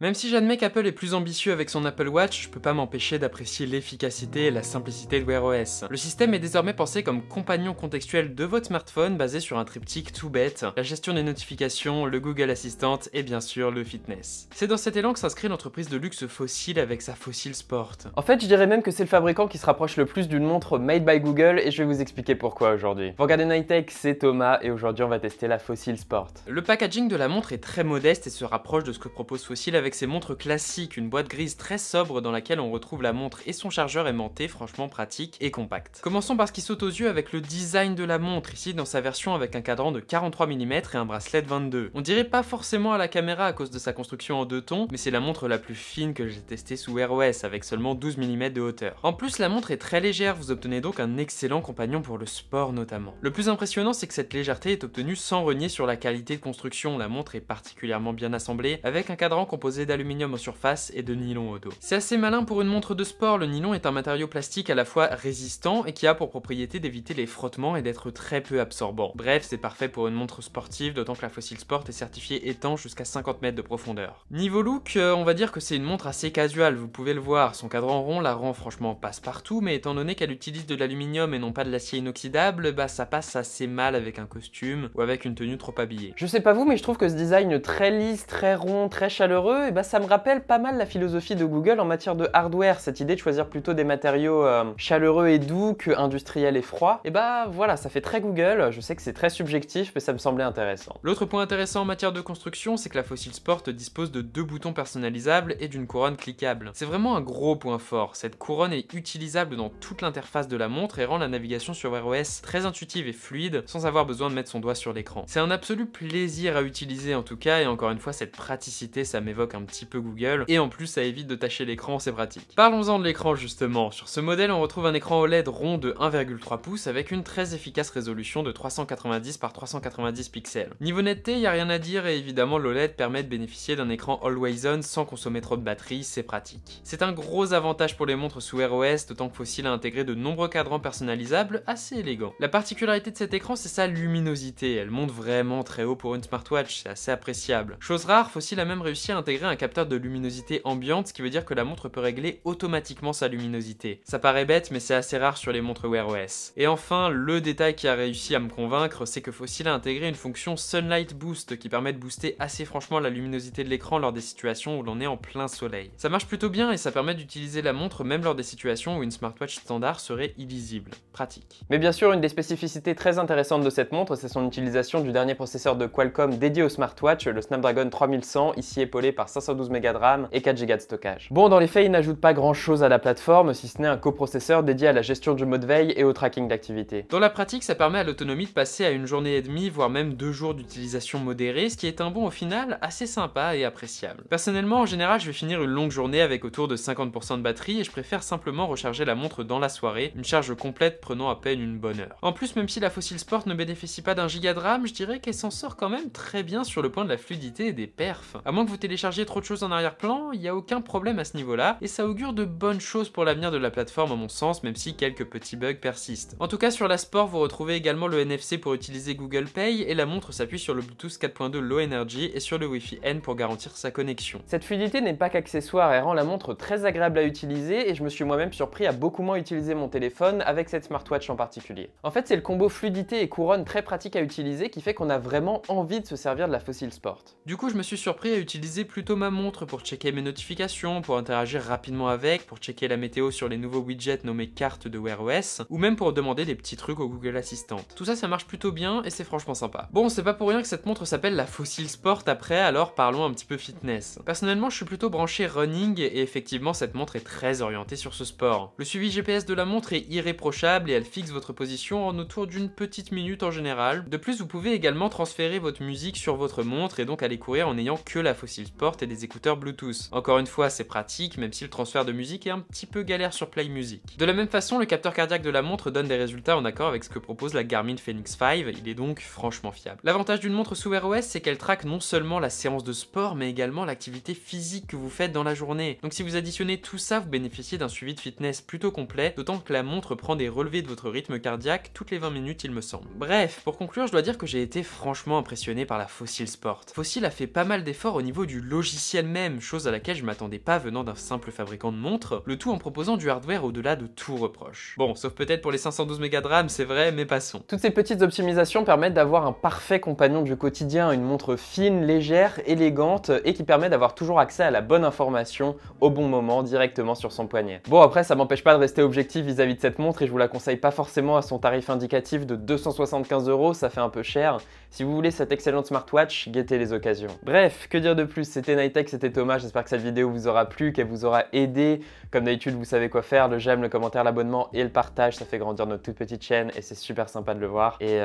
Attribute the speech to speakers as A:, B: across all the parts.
A: Même si j'admets qu'Apple est plus ambitieux avec son Apple Watch, je peux pas m'empêcher d'apprécier l'efficacité et la simplicité de Wear OS. Le système est désormais pensé comme compagnon contextuel de votre smartphone basé sur un triptyque tout bête, la gestion des notifications, le Google Assistant et bien sûr le fitness. C'est dans cet élan que s'inscrit l'entreprise de luxe Fossil avec sa Fossil Sport.
B: En fait, je dirais même que c'est le fabricant qui se rapproche le plus d'une montre made by Google et je vais vous expliquer pourquoi aujourd'hui. Vous regardez Nightech, c'est Thomas et aujourd'hui on va tester la Fossil Sport.
A: Le packaging de la montre est très modeste et se rapproche de ce que propose Fossil avec ses montres classiques, une boîte grise très sobre dans laquelle on retrouve la montre et son chargeur aimanté, franchement pratique et compact. Commençons par ce qui saute aux yeux avec le design de la montre, ici dans sa version avec un cadran de 43 mm et un bracelet de 22. On dirait pas forcément à la caméra à cause de sa construction en deux tons, mais c'est la montre la plus fine que j'ai testée sous Wear OS avec seulement 12 mm de hauteur. En plus, la montre est très légère, vous obtenez donc un excellent compagnon pour le sport notamment. Le plus impressionnant, c'est que cette légèreté est obtenue sans renier sur la qualité de construction. La montre est particulièrement bien assemblée avec un cadran composé d'aluminium en surface et de nylon au dos. C'est assez malin pour une montre de sport, le nylon est un matériau plastique à la fois résistant et qui a pour propriété d'éviter les frottements et d'être très peu absorbant. Bref, c'est parfait pour une montre sportive, d'autant que la Fossil Sport est certifiée étanche jusqu'à 50 mètres de profondeur. Niveau look, on va dire que c'est une montre assez casual, vous pouvez le voir, son cadran rond la rend franchement passe-partout, mais étant donné qu'elle utilise de l'aluminium et non pas de l'acier inoxydable, bah ça passe assez mal avec un costume ou avec une tenue trop habillée.
B: Je sais pas vous, mais je trouve que ce design très lisse, très rond, très chaleureux, et bah ça me rappelle pas mal la philosophie de Google en matière de hardware, cette idée de choisir plutôt des matériaux chaleureux et doux que industriels et froids. Et bah voilà, ça fait très Google, je sais que c'est très subjectif, mais ça me semblait intéressant.
A: L'autre point intéressant en matière de construction, c'est que la Fossil Sport dispose de 2 boutons personnalisables et d'une couronne cliquable. C'est vraiment un gros point fort, cette couronne est utilisable dans toute l'interface de la montre et rend la navigation sur Wear OS très intuitive et fluide sans avoir besoin de mettre son doigt sur l'écran. C'est un absolu plaisir à utiliser en tout cas, et encore une fois cette praticité ça m'évoque un petit peu Google, et en plus ça évite de tâcher l'écran, c'est pratique. Parlons-en de l'écran justement. Sur ce modèle on retrouve un écran OLED rond de 1,3 pouces avec une très efficace résolution de 390 par 390 pixels. Niveau netteté, y a rien à dire et évidemment l'OLED permet de bénéficier d'un écran Always On sans consommer trop de batterie, c'est pratique. C'est un gros avantage pour les montres sous Wear OS, d'autant que Fossil a intégré de nombreux cadrans personnalisables assez élégants. La particularité de cet écran c'est sa luminosité, elle monte vraiment très haut pour une smartwatch, c'est assez appréciable. Chose rare, Fossil a même réussi à intégrer un capteur de luminosité ambiante, ce qui veut dire que la montre peut régler automatiquement sa luminosité. Ça paraît bête mais c'est assez rare sur les montres Wear OS. Et enfin, le détail qui a réussi à me convaincre, c'est que Fossil a intégré une fonction Sunlight Boost qui permet de booster assez franchement la luminosité de l'écran lors des situations où l'on est en plein soleil. Ça marche plutôt bien et ça permet d'utiliser la montre même lors des situations où une smartwatch standard serait illisible. Pratique.
B: Mais bien sûr, une des spécificités très intéressantes de cette montre, c'est son utilisation du dernier processeur de Qualcomm dédié au smartwatch, le Snapdragon 3100, ici épaulé par 512 Go de RAM et 4 Go de stockage. Bon, dans les faits, il n'ajoute pas grand chose à la plateforme, si ce n'est un coprocesseur dédié à la gestion du mode veille et au tracking d'activité.
A: Dans la pratique, ça permet à l'autonomie de passer à une journée et demie, voire même 2 jours d'utilisation modérée, ce qui est un bon au final assez sympa et appréciable. Personnellement, en général, je vais finir une longue journée avec autour de 50% de batterie et je préfère simplement recharger la montre dans la soirée, une charge complète prenant à peine une bonne heure. En plus, même si la Fossil Sport ne bénéficie pas d'un giga de RAM, je dirais qu'elle s'en sort quand même très bien sur le point de la fluidité et des perfs. À moins que vous téléchargiez trop de choses en arrière-plan, il n'y a aucun problème à ce niveau-là, et ça augure de bonnes choses pour l'avenir de la plateforme à mon sens, même si quelques petits bugs persistent. En tout cas, sur la Sport, vous retrouvez également le NFC pour utiliser Google Pay, et la montre s'appuie sur le Bluetooth 4.2 Low Energy et sur le Wi-Fi N pour garantir sa connexion.
B: Cette fluidité n'est pas qu'accessoire, elle rend la montre très agréable à utiliser, et je me suis moi-même surpris à beaucoup moins utiliser mon téléphone avec cette smartwatch en particulier. En fait, c'est le combo fluidité et couronne très pratique à utiliser qui fait qu'on a vraiment envie de se servir de la Fossil Sport.
A: Du coup, je me suis surpris à utiliser plutôt ma montre pour checker mes notifications, pour interagir rapidement avec, pour checker la météo sur les nouveaux widgets nommés cartes de Wear OS, ou même pour demander des petits trucs au Google Assistant. Tout ça marche plutôt bien et c'est franchement sympa. Bon, c'est pas pour rien que cette montre s'appelle la Fossil Sport après, alors parlons un petit peu fitness. Personnellement, je suis plutôt branché running et effectivement, cette montre est très orientée sur ce sport. Le suivi GPS de la montre est irréprochable et elle fixe votre position en autour d'une petite minute en général. De plus, vous pouvez également transférer votre musique sur votre montre et donc aller courir en n'ayant que la Fossil Sport et des écouteurs Bluetooth. Encore une fois, c'est pratique, même si le transfert de musique est un petit peu galère sur Play Music. De la même façon, le capteur cardiaque de la montre donne des résultats en accord avec ce que propose la Garmin Fenix 5, il est donc franchement fiable. L'avantage d'une montre sous Wear OS, c'est qu'elle traque non seulement la séance de sport, mais également l'activité physique que vous faites dans la journée. Donc si vous additionnez tout ça, vous bénéficiez d'un suivi de fitness plutôt complet, d'autant que la montre prend des relevés de votre rythme cardiaque toutes les 20 minutes il me semble. Bref, pour conclure, je dois dire que j'ai été franchement impressionné par la Fossil Sport. Fossil a fait pas mal d'efforts au niveau du logiciel logiciel même, chose à laquelle je m'attendais pas venant d'un simple fabricant de montres, le tout en proposant du hardware au-delà de tout reproche. Bon, sauf peut-être pour les 512 Go de RAM, c'est vrai, mais passons.
B: Toutes ces petites optimisations permettent d'avoir un parfait compagnon du quotidien, une montre fine, légère, élégante et qui permet d'avoir toujours accès à la bonne information au bon moment directement sur son poignet. Bon, après ça m'empêche pas de rester objectif vis-à-vis de cette montre et je vous la conseille pas forcément à son tarif indicatif de 275 €, ça fait un peu cher. Si vous voulez cette excellente smartwatch, guettez les occasions. Bref, que dire de plus, c'était Nighttech, c'était Thomas, j'espère que cette vidéo vous aura plu, qu'elle vous aura aidé. Comme d'habitude, vous savez quoi faire, le j'aime, le commentaire, l'abonnement et le partage, ça fait grandir notre toute petite chaîne et c'est super sympa de le voir. Et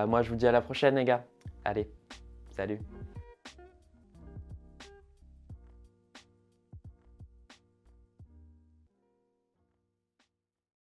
B: moi je vous dis à la prochaine les gars. Allez, salut.